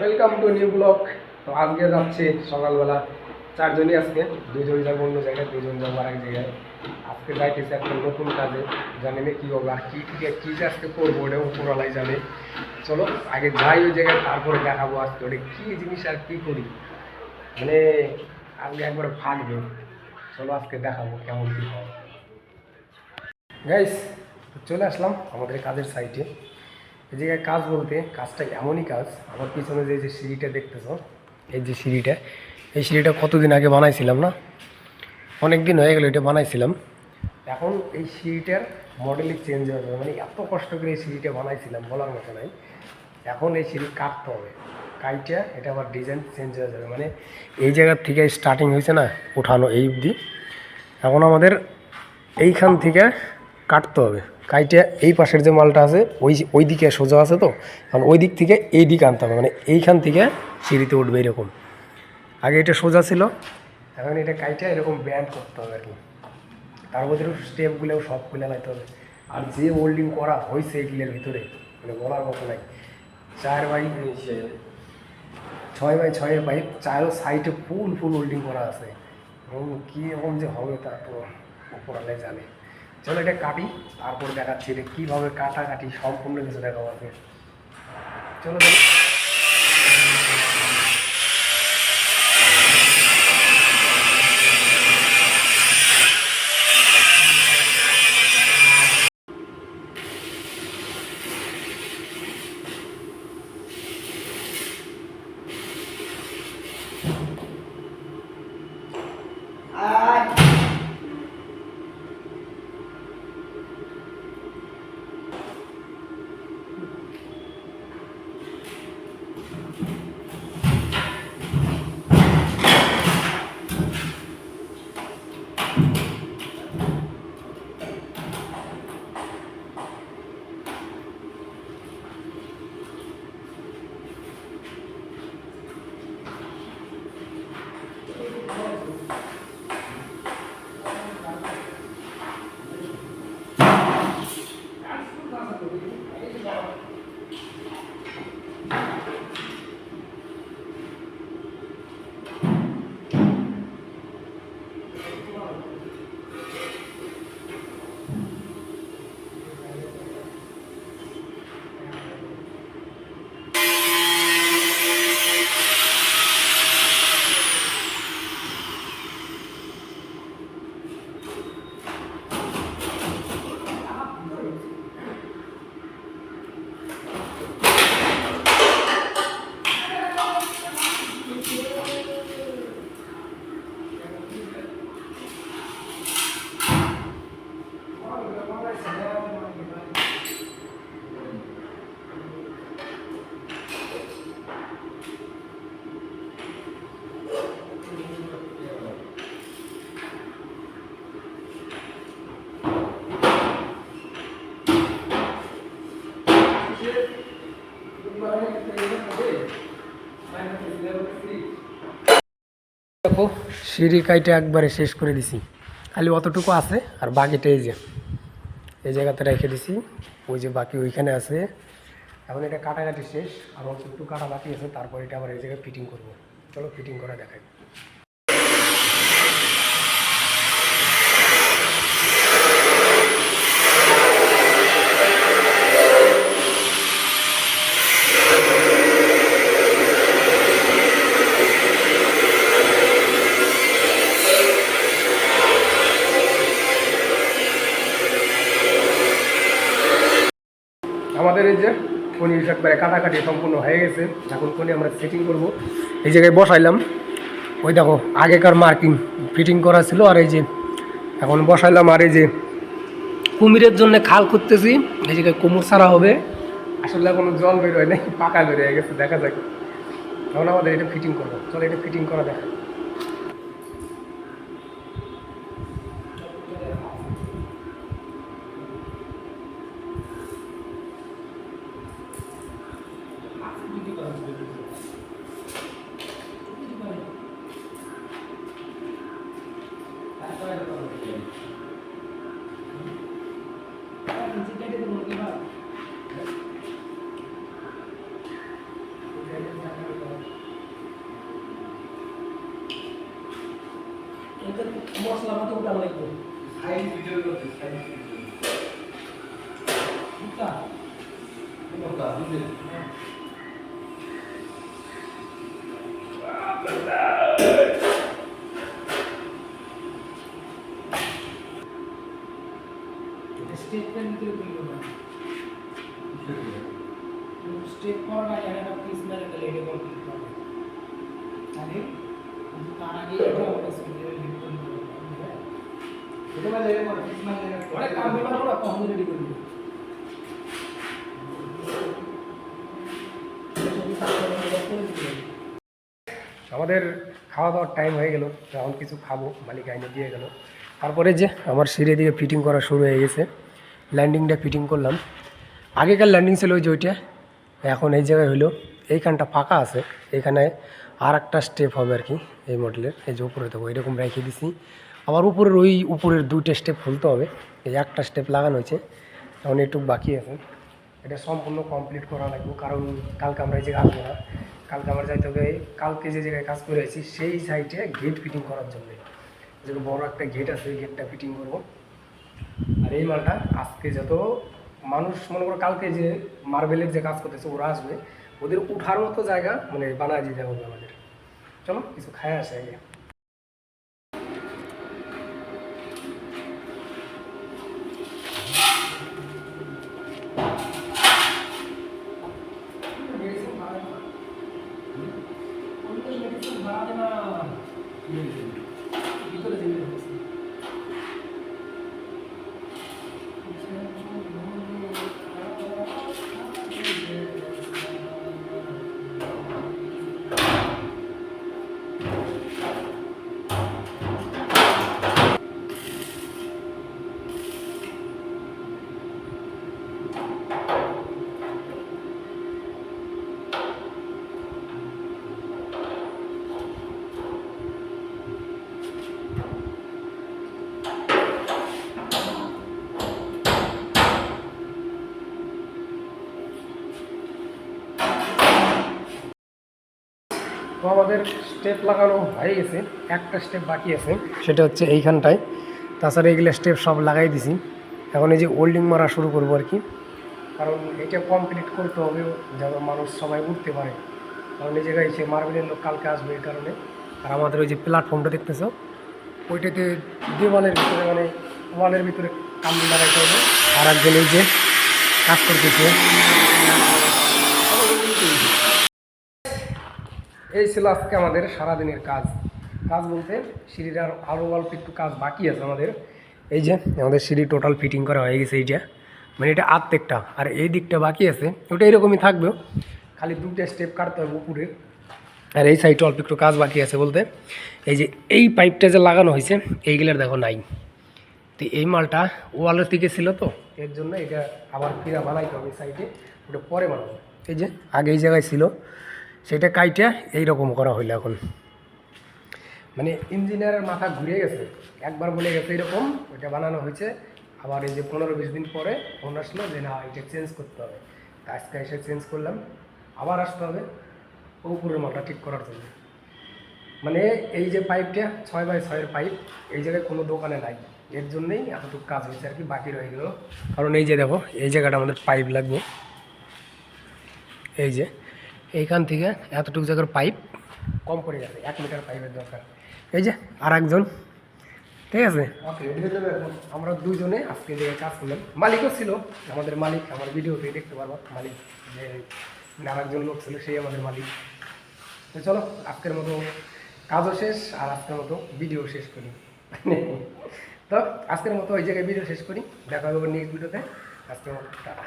Welcome to new blog. তো আজকে যাচ্ছে সকালবেলা চারজনই, আজকে দুজন যাবো অন্য জায়গায়, দুজন যাবো আর এক জায়গায়। আজকে যাইতেছে একটা নতুন কাজে, জানি না কী হবে আর কী কী যে আজকে করবো ওটা উপরওয়ালাই জানে। চলো আগে যাই ওই জায়গায়, তারপরে দেখাবো আজকে ওটা কী জিনিস আর কী করি, মানে আজকে একবারে ফাঁকবে। চলো আজকে দেখাবো কেমন কী হয়। গাইস চলে আসলাম আমাদের কাজের সাইটে। এই জায়গায় কাজ বলতে কাজটা এমনই কাজ, আমার পিছনে যে সিঁড়িটা দেখতেছ, এই যে সিঁড়িটা, এই সিঁড়িটা কতদিন আগে বানাইছিলাম না, অনেক দিন হয়ে গেল এটা বানাইছিলাম। এখন এই সিঁড়িটার মডেলই চেঞ্জ হয়ে যাবে, মানে এত কষ্ট করে এই সিঁড়িটা বানাইছিলাম বলার মতো নাই। এখন এই সিঁড়ি কাটতে হবে, কাইটা এটা আবার ডিজাইন চেঞ্জ হয়ে যাবে, মানে এই জায়গার থেকে স্টার্টিং হয়েছে না ওঠানো এই অবধি, এখন আমাদের এইখান থেকে কাটতে হবে। কাইটে এই পাশের যে মালটা আছে ওই দিকে সোজা আছে, তো কারণ ওই দিক থেকে এই দিকে আনতে হবে, মানে এইখান থেকে সিঁড়িতে উঠবে এরকম। আগে এটা সোজা ছিল, এখন এটা কাইটে এরকম ব্যান্ড করতে হবে আর কি। তার মধ্যে স্টেপগুলোও সব খুলে লাইতে হবে। আর যে ওল্ডিং করা হয়েছে এগুলোর ভিতরে, মানে বলার মতো নাই। 4x6 পাইপ, চারও সাইডে ফুল ওল্ডিং করা আছে, এবং কীরকম যে হবে তা তো উপরালে জানে। চলো এটা কাটি, তারপর দেখাচ্ছি এটা কীভাবে কাটাকাটি সম্পূর্ণ কিছু দেখাবো আগে। চলো দেখো সিঁড়ি কাইটে একবারে শেষ করে দিছি, খালি অতটুকু আছে আর বাকিটা এই জায়গাতে রেখে দিছি, ওই যে বাকি ওইখানে আছে। এখন এটা কাটাকাটি শেষ, আর অল্প একটু কাটা বাকি আছে, তারপর এটা আবার এই জায়গায় ফিটিং করবো। চলো ফিটিং করা দেখাই। আমাদের এই যে খনি একবারে কাটাকাটি সম্পূর্ণ হয়ে গেছে, এখন খনি আমরা সেটিং করব। এই জায়গায় বসাইলাম, ওই দেখো আগেকার মার্কিং ফিটিং করা ছিল, আর এই যে এখন বসাইলাম। আর এই যে কুমিরের জন্য খাল করতেছি, এই জায়গায় কুমির ছাড়া হবে। আসলে কোনো জল বের হয় নাই, পাকা বের হয়ে গেছে, দেখা যাক। এখন আমাদের এটা ফিটিং করবো, চলো এটা ফিটিং করা দেখা। দাম লাগবে সাইজ ভিডিও করতে সাইজ এটা এটা বুঝলে স্টেটমেন্ট ভিতরে বলবো না স্টেপ করার আগে একটা পিস মেরে গেলে এটা কমপ্লিট হবে তাহলে তার আগে এটা আমরা স্কুলে লিড করব এটা মানে এরকম পিস মেরে অনেক কাম করব না কখন রেডি করব আমাদের খাওয়া দাওয়ার টাইম হয়ে গেল, এখন কিছু খাবো, মালিক আইনে দিয়ে গেল। তারপরে যে আমার সিঁড়ি দিকে ফিটিং করা শুরু হয়ে গেছে, ল্যান্ডিংটা ফিটিং করলাম। আগেকার ল্যান্ডিং ছিল ওই যে ওইটা, এখন এই জায়গায় হলো এইখানটা ফাঁকা আছে, এখানে আর একটা স্টেপ হবে আর কি এই মডেলের, এই যে উপরে দেবো এরকম রেখে দিছি। আবার উপরের ওই উপরের দুইটা স্টেপ খুলতে হবে, এই একটা স্টেপ লাগানো হয়েছে, এখন এইটুকু বাকি আছে, এটা সম্পূর্ণ কমপ্লিট করা লাগবে। কারণ কালকে আমরা এই জায়গায় আসবো না, কালকে আমার যাইতে হবে কালকে যে জায়গায় কাজ করে আছি সেই সাইডে গেট ফিটিং করার জন্য, যে বড় একটা গেট আছে ওই গেটটা ফিটিং করবো। আর এই মালটা আজকে যত মানুষ মনে করো কালকে যে মার্বেলের যে কাজ করতেছে ওরা আসবে, ওদের উঠার মতো জায়গা মানে বানায় দিতে হবে আমাদের। চলো কিছু খায় আসে আগে। তো আমাদের স্টেপ লাগানো হয়ে গেছে, একটা স্টেপ বাকি আছে, সেটা হচ্ছে এইখানটায়। তাছাড়া এইগুলো স্টেপ সব লাগাই দিছি, এখন এই যে ওল্ডিং মারা শুরু করবো আর কি। কারণ এটা কমপ্লিট করতে হবে যেন মানুষ সবাই উঠতে পারে, কারণ এই জায়গায় সে মার্বেলের লোক কালকে আসবে এই কারণে। আর আমাদের ওই যে প্ল্যাটফর্মটা দেখতেছো ওইটাতে দেওয়ালের ভিতরে মানে ওয়ালের ভিতরে কামড়ি লাগাইতে হবে। আর একজন এই যে কাজ করতেছে, এই ছিল আজকে আমাদের সারাদিনের কাজ। কাজ বলতে সিঁড়ির আরও অল্প একটু কাজ বাকি আছে আমাদের। এই যে আমাদের সিঁড়ি টোটাল ফিটিং করা হয়ে গেছে, এইটা মানে এটা আর্ধেকটা, আর এই দিকটা বাকি আছে, ওটা এরকমই থাকবেও, খালি দুটো স্টেপ কাটতে হবে উপরের। আর এই সাইডে অল্প একটু কাজ বাকি আছে বলতে এই যে এই পাইপটা যে লাগানো হয়েছে এইগুলোর দেখো নাই, তো এই মালটা ওয়ালের দিকে ছিল, তো এর জন্য এটা আবার ফিরা বানাইতে হবে সাইডে, ওটা পরে বানাবো। এই যে আগে এই জায়গায় ছিল সেটা কাইটা এইরকম করা হইলো। এখন মানে ইঞ্জিনিয়ারের মাথা ঘুরে গেছে, একবার বলে গেছে এরকম, ওইটা বানানো হয়েছে। আবার এই যে 15-20 দিন পরে ফোন আসলো যে না এটা চেঞ্জ করতে হবে, আজকে এসে চেঞ্জ করলাম, আবার আসতে হবে উপরের মালটা ঠিক করার জন্য। মানে এই যে পাইপটা 6x6-এর পাইপ এই জায়গায় কোনো দোকানে নাই, এর জন্যই এতটুকু কাজ হয়েছে আর কি, বাকি রয়ে গেল। কারণ এই যে দেখো এই জায়গাটা আমাদের পাইপ লাগবে, এই যে এইখান থেকে এতটুকু জায়গার পাইপ কম পড়ে গেছে, 1 মিটার পাইপের দরকার। এই যে আর একজন, ঠিক আছে, আমরা দুজনে আজকে জায়গায় কাজ করলাম। মালিকও ছিল, আমাদের মালিক, আমার ভিডিওতে দেখতে পারবো মালিক, যে আর একজন লোক ছিল সেই আমাদের মালিক। তো চলো আজকের মতো কাজও শেষ, আর আজকের মতো ভিডিও শেষ করি। তো আজকের মতো ওই জায়গায় ভিডিও শেষ করি, দেখা হবে নেক্সট ভিডিওতে। আজকের মতো টাটা।